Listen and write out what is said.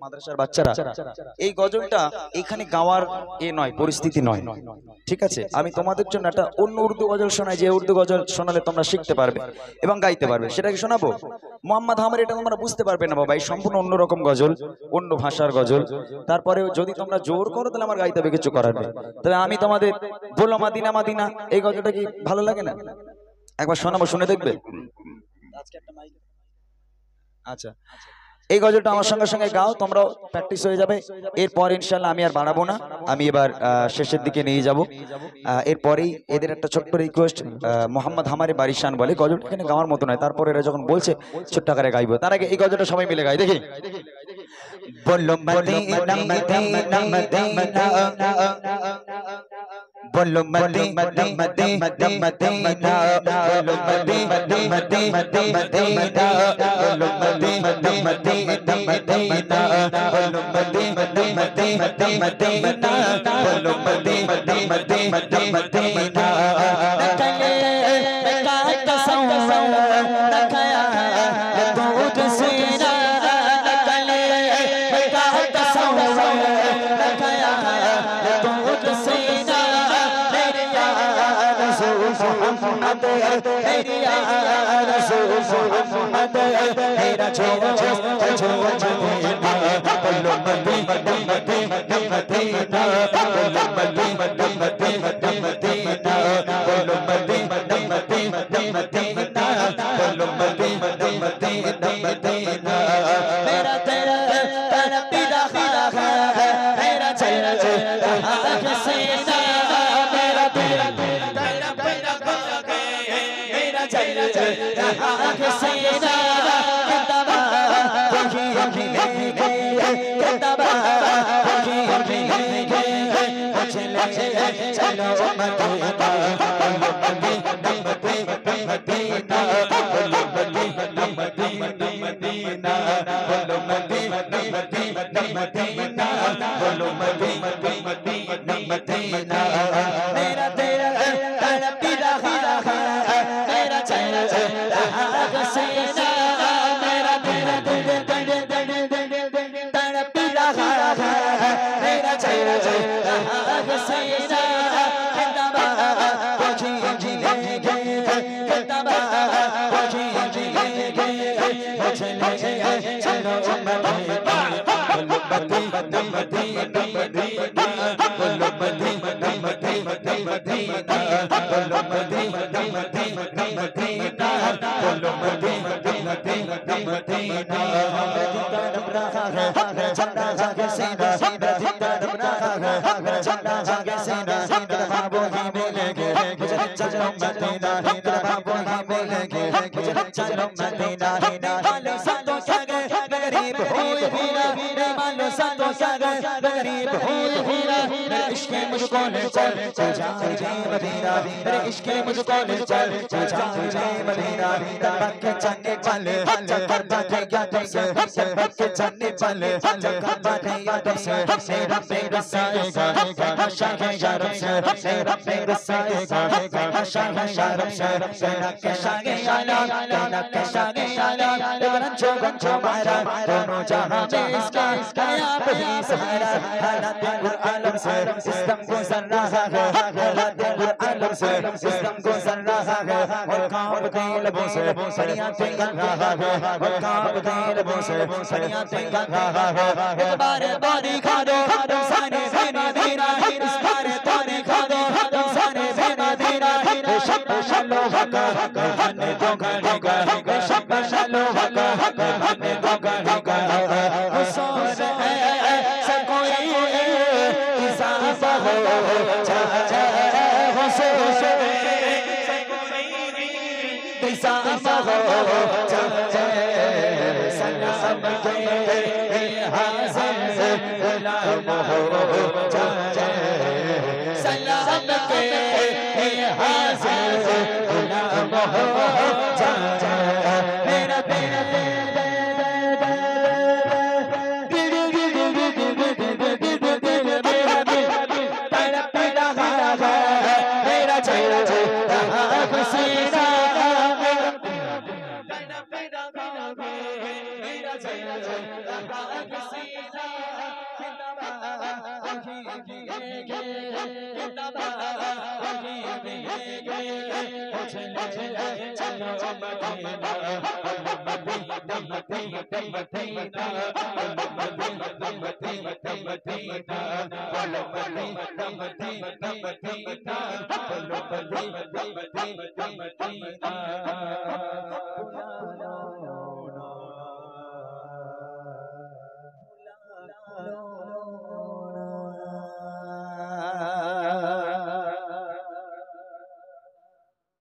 মাদ্রাসার বাচ্চারা এই গজলটা এখানে গাওয়ার নয়, পরিস্থিতি নয়, ঠিক আছে? আমি তোমাদের জন্য একটা অন্য উর্দু গজল শোনাই, যে উর্দু গজল শোনালে তোমরা শিখতে পারবে এবং গাইতে পারবে। সেটাকে শোনাবো। মোহাম্মদ হামার এটা তোমরা বুঝতে পারবে না বাবা, এই সম্পূর্ণ অন্যরকম গজল, অন্য ভাষার গজল। তারপরে যদি তোমরা জোর করো তাহলে আমার গাইতে হবে, কিছু করার নেই। তবে আমি তোমাদের বলো মাদিনা মাদিনা, এই গজলটা কি ভালো লাগে না? একবার শোনাবো, শুনে দেখবে। আচ্ছা, এই গজলটা আমার সঙ্গে সঙ্গে গাও, তোমরাও প্র্যাকটিস হয়ে যাবে। এরপর ইনশাআল্লাহ আমি আর বাড়াবো না, আমি এবার শেষের দিকে নিয়ে যাব। এরপরেই এদের একটা ছোট্ট রিকোয়েস্ট, মোহাম্মদ হামারে বারিশান বলে গজলটা এখানে গাওয়ার মতো নয়, তারপর এরা যখন বলছে ছোট্ট আকারে গাইবো, তার আগে এই গজলটা সবাই মিলে গাই দেখি। বলো মদিনা মদিনা মদিনা, বলো মদিনা মদিনা মদিনা, বলো মদিনা মদিনা মদিনা, বলো মদিনা মদিনা মদিনা, বলো মদিনা মদিনা মদিনা, বলো মদিনা মদিনা মদিনা। নকলে का तसव्वुर नखाया दूध सीना, नकले का तसव्वुर नखाया दूध सीना। मेरे यार रसूल मोहम्मद, मेरे यार रसूल मोहम्मद, मेरा छोड़ मदीना, बोलो मदीना मदीना मदीना, बोलो मदीना मदीना मदीना, बोलो मदीना मदीना मदीना, बोलो मदीना मदीना मदीना। मेरा तेरा तेरा पीरा है, मेरा चेहरा हसीना, मेरा तेरा तेरा पीरा है, मेरा चेहरा हसीना। किताबा पढ़ी लेंगे, किताबा पढ़ी लेंगे, चलो चलो मदीना, बोलो मदीना मदीना बोलो मदीना मदीना मदीना, बोलो मदीना मदीना मदीना, बोलो मदीना मदीना मदीना। मेरा तेरा तेरा पीरा है, मेरा चेहरा हसीना, मेरा तेरा तेरा तेरा पीरा है, मेरा चेहरा हसीना। किताबा पढ़ी लेंगे, किताबा पढ़ी लेंगे, चलो मदीना, बोलो मदीना मदीना मदीना, बोलो मदीना मदीना मदीना, बोलो मदीना मदीना मदीना, बोलो मदीना मदीना मदीना। तड़प रहा है झंडा जागे सीना, तड़प रहा है झंडा जागे सीना, बाबू ही मिलेंगे मुझे चलो मदीना, बाबू ही मिलेंगे मुझे चलो मदीना। मानो संतों क्या गए गरीब हुए हीरा, मानो संतों क्या गए गरीब हुए हीरा। मेरे इश्क मुझको ले चल तू जा मदीना, मेरे इश्क मुझको ले चल तू जा मदीना। तब के चंगे चले चक्कर बाटे यादों से, तब के चंगे चले चक्कर बाटे यादों से। मेरा मेरा साएगा आशा है यारों से, मेरा मेरा साएगा आशा है यारों से। मेरा कैसा के आला, मेरा कैसा के आला, गंजो गंजो मारा दोनों जहां में इसका आप ही सहारा। हालात आलम से सिस्टम गुजर रहा है, हालात आलम से सिस्टम गुजर रहा है। और काम के लबों से सड़ियां टिंगा रहा है, और काम के लबों से सड़ियां टिंगा रहा है। एक बार पानी खा दो सारे मदीना, इस बार पानी खा दो सारे मदीना। शब शलो हका बने दो गाने का, शब शलो हका बने दो गाने का। हुस्न है सब कोई इजाफा हो जाए, हुस्न है सब कोई इजाफा हो जाए। सलाम के हाज़िर गुलाम हो जाए, सलाम के हाज़िर गुलाम हो जाए। मेरा तेरा मेरा चेहरा हसीना, मेरा चेहरा हसीना। चलो चलो Medina Medina Medina Medina Medina Medina बोलो मदीना मदीना मदीना बोलो मदीना मदीना मदीना